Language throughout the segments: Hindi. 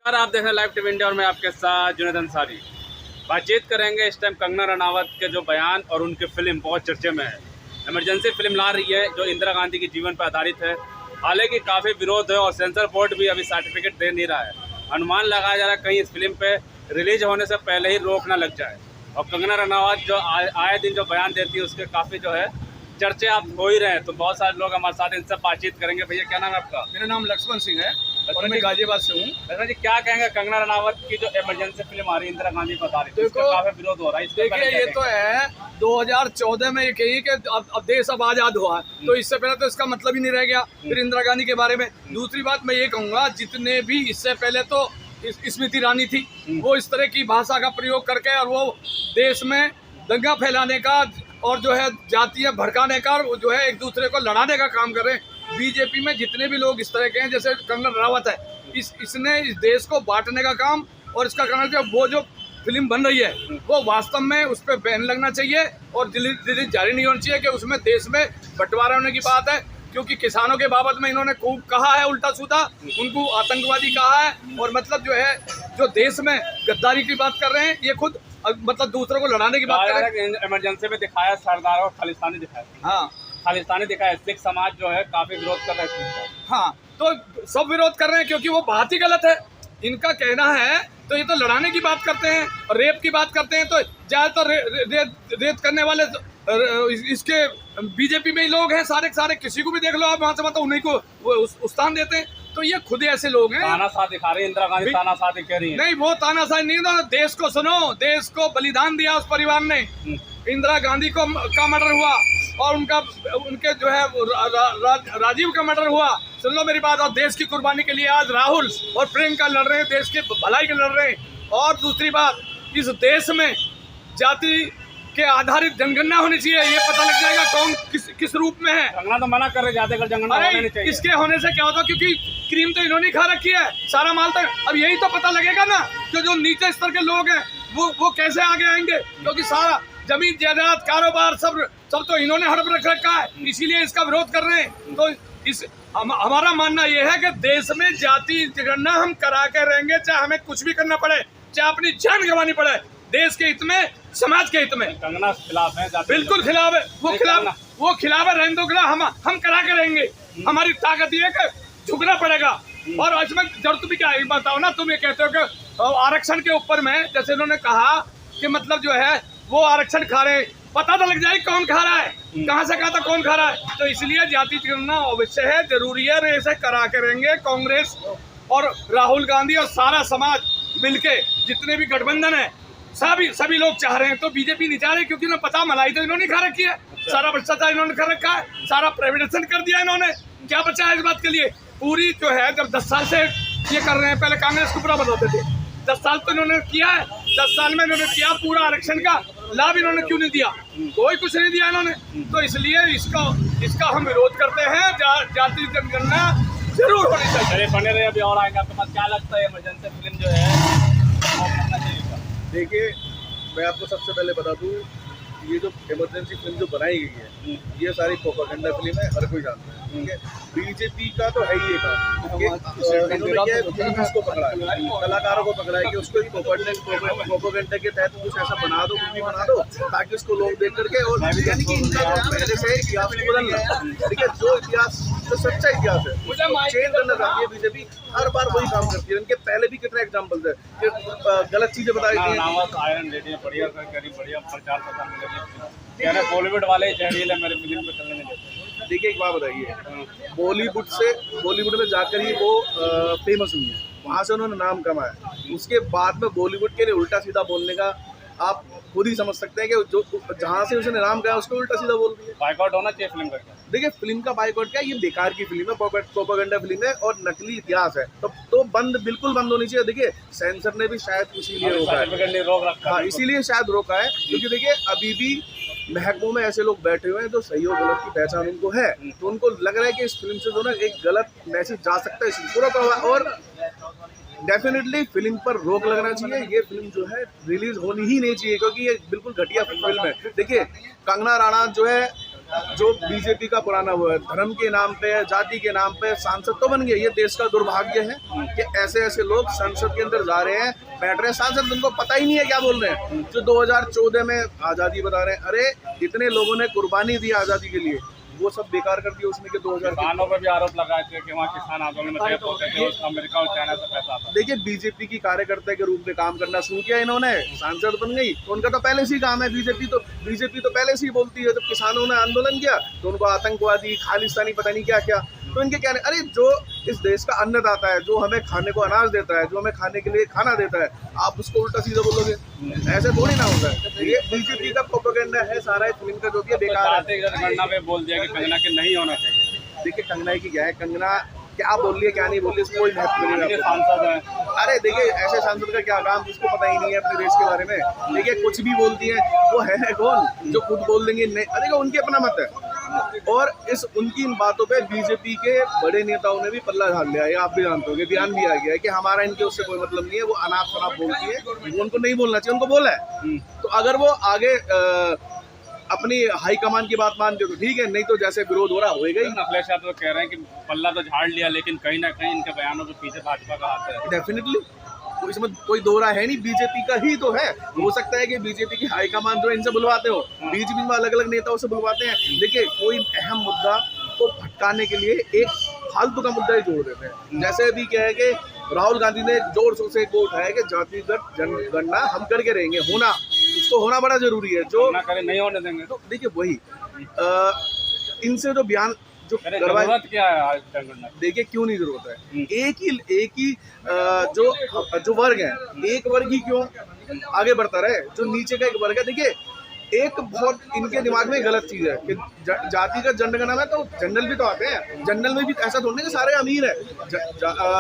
और आप देख रहे हैं लाइव टीवी इंडिया और मैं आपके साथ जुनैद अंसारी। बातचीत करेंगे इस टाइम कंगना रनावत के जो बयान और उनकी फिल्म बहुत चर्चे में है। इमरजेंसी फिल्म ला रही है जो इंदिरा गांधी के जीवन पर आधारित है। हालांकि काफ़ी विरोध है और सेंसर बोर्ड भी अभी सर्टिफिकेट दे नहीं रहा है। अनुमान लगाया जा रहा है कहीं इस फिल्म पे रिलीज होने से पहले ही रोक ना लग जाए। और कंगना रनावत जो आए दिन जो बयान देती है उसके काफ़ी जो है चर्चे आप हो ही रहे हैं। तो बहुत सारे लोग हमारे साथ इनसे बातचीत करेंगे। भैया क्या नाम है आपका? मेरा नाम लक्ष्मण सिंह है और मैं गाजियाबाद से हूँ। लक्ष्मण जी क्या कहेंगे कंगना रनावत की जो इमरजेंसी फिल्म आ रही है इंदिरा गांधी पर आधारित, देखो, इसका काफी विरोध हो रहा है। देखिए ये तो है 2014 में ये कही कि अब देश अब आजाद हुआ है, तो इससे पहले तो इसका मतलब ही नहीं रह गया। फिर इंदिरा गांधी के बारे में दूसरी बात मैं ये कहूँगा, जितने भी इससे पहले तो स्मृति ईरानी थी, वो इस तरह की भाषा का प्रयोग करके और वो देश में दंगा फैलाने का और जो है जातीय भड़काने का और जो है एक दूसरे को लड़ाने का काम कर रहे हैं। बीजेपी में जितने भी लोग इस तरह के हैं, जैसे कंगना रनावत है, इसने इस देश को बांटने का काम और इसका करना चाहिए। वो जो फिल्म बन रही है वो वास्तव में उस पर बैन लगना चाहिए और रिलीज जारी नहीं होनी चाहिए कि उसमें देश में बंटवारा होने की बात है। क्योंकि किसानों के बाबत में इन्होंने खूब कहा है, उल्टा सीधा उनको आतंकवादी कहा है और मतलब जो है जो देश में गद्दारी की बात कर रहे हैं, ये खुद मतलब दूसरों को लड़ाने की बात कर रहे हैं। इमरजेंसी में दिखाया सरदार और खालिस्तानी दिखाया। हाँ, खालिस्तानी दिखाया। सिख समाज जो है काफी विरोध कर रहा है। हाँ, तो सब विरोध कर रहे हैं क्योंकि वो बात ही गलत है। इनका कहना है तो ये तो लड़ाने की बात करते हैं और रेप की बात करते हैं। तो ज्यादातर रेप करने वाले इसके बीजेपी में ही लोग हैं सारे के सारे। किसी को भी देख लो आप वहाँ से, मतलब उन्हीं को स्थान देते हैं। तो ये खुद ऐसे लोग हैं। तानाशाह दिखा रही है इंदिरा गांधी, तानाशाह कह रही है। नहीं, वो तानाशाह नहीं था। देश को सुनो, देश को बलिदान दिया उस परिवार ने। इंदिरा गांधी का मर्डर हुआ और उनके जो है राजीव का मर्डर हुआ। सुन लो मेरी बात। और देश की कुर्बानी के लिए आज राहुल और प्रियंका लड़ रहे हैं, देश की भलाई के लड़ रहे हैं। और दूसरी बात, इस देश में जाति के आधारित जनगणना होनी चाहिए। ये पता लग जाएगा कौन किस रूप में है। कंगना तो मना कर रहे ज्यादा जनगणना होनी नहीं चाहिए। इसके होने से क्या होता, क्योंकि क्रीम तो इन्होंने खा रखी है, सारा माल तो अब यही तो पता लगेगा ना कि जो नीचे स्तर के लोग हैं वो कैसे आगे आएंगे। क्योंकि सारा जमीन जायदाद कारोबार सब तो इन्होंने हड़प रख रखा है, इसीलिए इसका विरोध कर रहे हैं। तो हमारा मानना यह है कि देश में जाति जनगणना हम करा के रहेंगे, चाहे हमें कुछ भी करना पड़े, चाहे अपनी जान गंवानी पड़े, देश के हित में, समाज के हित में। कंगना खिलाफ है, बिल्कुल खिलाफ है। वो खिलाफ है, रहने दो खिलाफ। हम करा के रहेंगे। हमारी ताकत ये है कि झुकना पड़ेगा। और इसमें जरूरत भी क्या है बताओ ना। तुम ये कहते हो कि आरक्षण के ऊपर में, जैसे इन्होंने कहा कि मतलब जो है वो आरक्षण खा रहे हैं, पता तो लग जाए कौन खा रहा है, कहाँ से कहा था कौन खा रहा है। तो इसलिए जाति जनगणना अवश्य है, जरूरी है, इसे करा के रहेंगे। कांग्रेस और राहुल गांधी और सारा समाज मिलके, जितने भी गठबंधन है, सभी लोग चाह रहे हैं। तो बीजेपी नहीं चाह रही, क्योंकि उन्हें पता मलाई तो इन्होंने खा रखी है। सारा भ्रष्टाचार इन्होंने कर रखा है, सारा प्राइवेटाइजेशन कर दिया इन्होंने। क्या बचा है इस बात के लिए? पूरी जो है, जब 10 साल से ये कर रहे हैं, पहले कांग्रेस को पूरा बताते थे, 10 साल तो इन्होंने किया है। 10 साल में इन्होंने किया पूरा आरक्षण का लाभ इन्होंने क्यों नहीं दिया? कोई कुछ नहीं दिया इन्होंने। तो इसलिए इसका हम विरोध करते हैं। जाति जनगणना जरूर होनी चाहिए। बने रहे, अभी और आएंगे आपके पास। क्या लगता है इमरजेंसी फिल्म जो है? देखिए, मैं आपको सबसे पहले बता दूं, ये जो इमरजेंसी फिल्म जो बनाई गई है, ये सारी प्रोपेगेंडा फिल्म है, हर कोई जानता है। ठीक है, बीजेपी का तो है ही ये काम कि इसको पकड़ा है, कलाकारों को पकड़ा है कि उसको प्रोपेगेंडा के तहत कुछ ऐसा बना दो, कुछ भी बना दो, ताकि उसको लोग देख करके, और यानी कि इनका पहले से इतिहास को बदलना। ठीक है, जो इतिहास, जो सच्चा इतिहास है, चेंज करना चाहती है बीजेपी। हर बार वही काम करती है। इनके पहले भी कितने एग्जाम्पल्स है कि गलत चीजें बताई थी। आयरन लेडी बढ़िया प्रचार प्रसार मिलेगी। बॉलीवुड वाले जहरील है, मेरे फिल्म पे चलने नहीं देते। देखिए, एक बात बताइए, बॉलीवुड में जाकर ही वो फेमस हुई है, वहाँ से उन्होंने नाम कमाया। उसके बाद में बॉलीवुड के लिए उल्टा सीधा बोलने का आप खुद ही समझ सकते हैं कि जो जहाँ से उसने नाम कहा उसको उल्टा सीधा बोल दिया। बाइकआउट होना चाहिए फिल्म का। देखिए, फिल्म का बाइकआउट क्या, ये बेकार की फिल्म है, प्रोपेगेंडा फिल्म है और नकली इतिहास है। तो बिल्कुल बंद होनी चाहिए। देखिए, सेंसर ने भी शायद इसीलिए रोका है। हाँ, इसीलिए शायद रोका है, क्योंकि देखिए अभी भी महकमों में ऐसे लोग बैठे हुए हैं जो सही और गलत की पहचान उनको है। तो उनको लग रहा है कि इस फिल्म से जो ना एक गलत मैसेज जा सकता है, इसलिए पूरा। और डेफिनेटली फिल्म पर रोक लगना चाहिए। ये फिल्म जो है रिलीज होनी ही नहीं चाहिए, क्योंकि ये बिल्कुल घटिया फिल्म है। देखिए, कंगना रनावत जो है, जो बीजेपी का पुराना वो है, धर्म के नाम पे, जाति के नाम पे सांसद तो बन गए। ये देश का दुर्भाग्य है कि ऐसे ऐसे लोग संसद के अंदर जा रहे हैं, बैठ रहे हैं सांसद, उनको पता ही नहीं है क्या बोल रहे हैं। जो 2014 में आज़ादी बता रहे हैं, अरे जितने लोगों ने कुर्बानी दी आज़ादी के लिए, वो सब बेकार कर दिया उसने के 2000। किसानों पर भी आरोप लगाए थे कि वहाँ किसान आंदोलन में डेथ होते थे, उसका अमेरिका और चाइना से पैसा आता। देखिए, बीजेपी की कार्यकर्ता के रूप में काम करना शुरू किया इन्होंने, सांसद बन गई, तो उनका तो पहले से ही काम है। बीजेपी तो पहले से ही बोलती है, जब किसानों ने आंदोलन किया तो उनको आतंकवादी, खालिस्तानी, पता नहीं क्या क्या। तो इनके क्या, अरे जो इस देश का अन्नदाता है, जो हमें खाने को अनाज देता है, जो हमें खाने के लिए खाना देता है, आप उसको उल्टा सीधा बोलोगे? ऐसे थोड़ी ना होता है। ये बीजेपी का प्रोपेगेंडा है सारा, फिल्म का जो भी बेकार है। जनगणना में बोल दिया कि कंगना के नहीं होना चाहिए। देखिए, कंगना की क्या है, कंगना क्या बोल रही है क्या नहीं बोल रही है, कोई महत्व नहीं है। सांसद है, अरे देखिए, ऐसे सांसद का क्या काम जिसको पता ही नहीं है अपने देश के बारे में। देखिए, कुछ भी बोलती है, वो है कौन जो खुद बोल देंगे? नहीं, देखो उनके अपना मत है। और उनकी इन बातों पे बीजेपी के बड़े नेताओं ने भी पल्ला झाड़ लिया है। आप भी जानते हो, ध्यान दिया गया है कि हमारा इनके उससे कोई मतलब नहीं है। वो अनाप शनाप बोलती है, वो उनको नहीं बोलना चाहिए, उनको बोला है। तो अगर वो आगे अपनी हाईकमान की बात मानते हो तो ठीक है, नहीं तो जैसे विरोध हो रहा होएगा ही। अखिलेश यादव कह रहे हैं कि पल्ला तो झाड़ लिया, लेकिन कहीं ना कहीं इनके बयानों के पीछे भाजपा का हाथ है। डेफिनेटली, इसमें कोई दो राय है नहीं, बीजेपी का ही तो है। हो सकता है कि बीजेपी की हाईकमान जो इनसे बुलवाते हो, बीजेपी में अलग अलग नेताओं से बुलवाते हैं। देखिए, कोई अहम मुद्दा को भटकाने के लिए एक फालतू का मुद्दा ही जोड़ देते हैं। जैसे अभी क्या है कि राहुल गांधी ने जोर शोर से एक वो उठाया कि जातिगत जनगणना हम करके रहेंगे, उसको होना बड़ा जरूरी है। जो ना करे नहीं होने देंगे। तो देखिए, वही इनसे जो बयान जो जरूरत क्या है आज जनगणना? देखिए, क्यों नहीं जरूरत है? एक ही जो वर्ग है, एक वर्ग ही क्यों आगे बढ़ता रहे? जो नीचे का एक वर्ग है, देखिए, एक बहुत इनके दिमाग में गलत चीज है कि जातिगत जनगणना में तो जनरल भी तो आते हैं। जनरल में भी ऐसा थोड़ी है कि सारे अमीर है।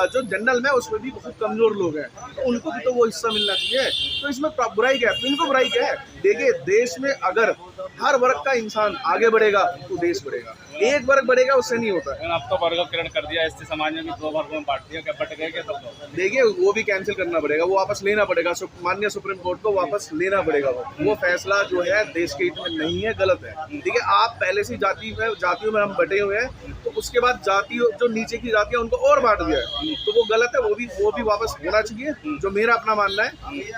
जो जनरल में उसमें भी बहुत कमजोर लोग हैं, तो उनको भी तो वो हिस्सा मिलना चाहिए। तो इसमें बुराई क्या है? तो इनको बुराई क्या है? देखिए, देश में अगर हर वर्ग का इंसान आगे बढ़ेगा तो देश बढ़ेगा। एक वर्ग बढ़ेगा उससे नहीं होता है। अब तो वर्गीकरण कर दिया, इससे समाज में भी 2 वर्गों में बांट दिया, क्या बट गए क्या सब लोग? देखिए, वो भी कैंसिल करना पड़ेगा, वो वापस लेना पड़ेगा। माननीय सुप्रीम कोर्ट को वापस लेना पड़ेगा। वो फैसला जो है देश के हित में नहीं है, गलत है। देखिए, आप पहले से जातियों में हम बटे हुए हैं, तो उसके बाद जातियों जो नीचे की जातियां उनको और बांट दिया है, तो वो गलत है। वो भी वापस होना चाहिए, जो मेरा अपना मानना है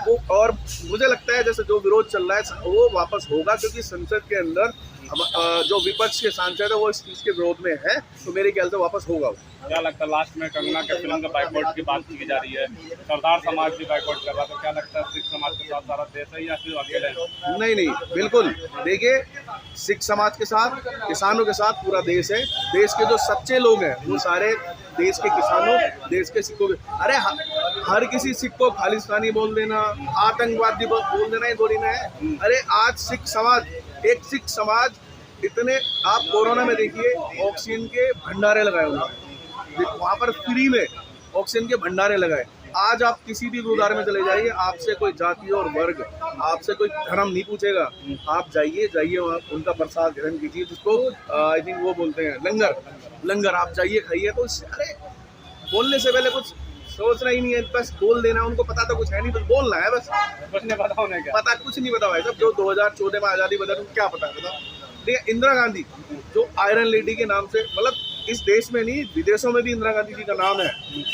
वो। और मुझे लगता है जैसे जो विरोध चल रहा है वो वापस होगा, क्योंकि संसद के अंदर जो विपक्ष के सांसद है वो इस चीज के विरोध में है, तो मेरे ख्याल से वापस होगा। क्या लगता है लास्ट में कंगना के फिल्म का बाइकआउट की बात की जा रही है, सरदार समाज भी बाइकआउट कर रहा है, तो क्या लगता है सिख समाज के साथ सारा देश है या फिर अकेले? नहीं, बिल्कुल। देखिए, सिख समाज के साथ, किसानों के साथ पूरा देश है। देश के जो सच्चे लोग हैं वो सारे देश के किसानों, देश के सिखों के। अरे हर किसी सिख को खालिस्तानी बोल देना, आतंकवादी बोल देना, ये थोड़ी ना है। अरे आज सिख समाज इतने, आप कोरोना में देखिए ऑक्सीजन के भंडारे लगाए उन्होंने, वहाँ पर फ्री में ऑक्सीजन के भंडारे लगाए। आज आप किसी भी गुरुद्वारे में चले जाइए, आपसे कोई जाति और वर्ग, आपसे कोई धर्म नहीं पूछेगा। आप जाइए वहाँ उनका प्रसाद ग्रहण कीजिए, जिसको आई थिंक वो बोलते हैं लंगर। आप जाइए, खाइए। तो अरे बोलने से पहले कुछ सोचना ही नहीं है, बस बोल देना। उनको पता तो कुछ है नहीं, बस बोलना है। बस कुछ नहीं पता होने क्या? पता कुछ नहीं पता भाई साहब। जो 2014 में आज़ादी बदल, क्या पता है? देखिए, इंदिरा गांधी जो आयरन लेडी के नाम से, मतलब इस देश में नहीं विदेशों में भी इंदिरा गांधी जी का नाम है।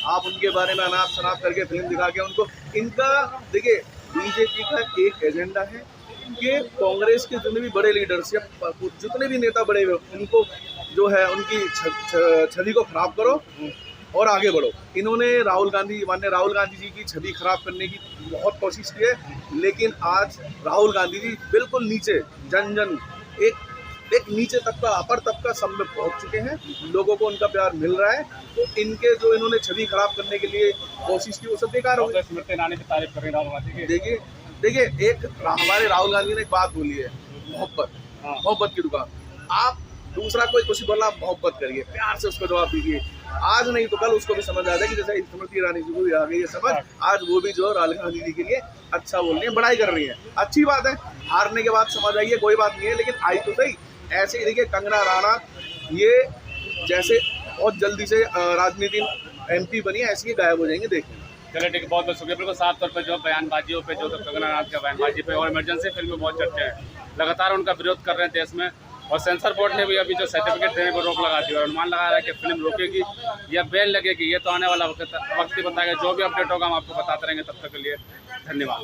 आप उनके बारे में अनाप शनाप करके फिल्म दिखा के उनको, इनका देखिए, बीजेपी का एक एजेंडा है कि कांग्रेस के जितने भी बड़े लीडर्स या जितने भी नेता बड़े हुए, उनको जो है उनकी छवि को खराब करो और आगे बढ़ो। इन्होंने माननीय राहुल गांधी जी की छवि खराब करने की बहुत कोशिश की है, लेकिन आज राहुल गांधी जी बिल्कुल नीचे जन एक नीचे तबका, अपर तबका सब में पहुंच चुके हैं। लोगों को उनका प्यार मिल रहा है, तो इनके जो इन्होंने छवि खराब करने के लिए कोशिश की वो सब बेकार हो गई। स्मृति ईरानी की तारीफ कर रही राहुल गांधी की। देखिए, एक हमारे राहुल गांधी ने एक बात बोली है, मोहब्बत की दुकान। आप दूसरा कोई कुछ बोला, आप मोहब्बत करिए, प्यार से उसको जवाब दीजिए। आज नहीं तो कल उसको भी समझ आ जाएगी, जैसे स्मृति ईरानी जी को भी आ गई है समझ। आज वो भी जो राहुल गांधी जी के लिए अच्छा बोल रही है, बड़ाई कर रही है, अच्छी बात है। हारने के बाद समझ आइए, कोई बात नहीं है, लेकिन आई तो सही। ऐसे ही देखिए, कंगना रनावत ये जैसे बहुत जल्दी से राजनीति MP बनी है, ऐसे ही गायब हो जाएंगे, देखिए। चलिए ठीक है, बहुत बहुत शुक्रिया। बिल्कुल साफ तौर पे जो बयानबाजियों पे जो कंगना रनावत की बयानबाजी पे और इमरजेंसी फिल्म में बहुत चर्चा है, लगातार उनका विरोध कर रहे हैं देश में, और सेंसर बोर्ड ने भी अभी जो सर्टिफिकेट देने पर रोक लगा दी और अनुमान लगा रहा है कि फिल्म रोकेगी या बैन लगेगी। ये तो आने वाला वक्त ही बताएगा। जो भी अपडेट होगा हम आपको बताते रहेंगे। तब तक के लिए धन्यवाद।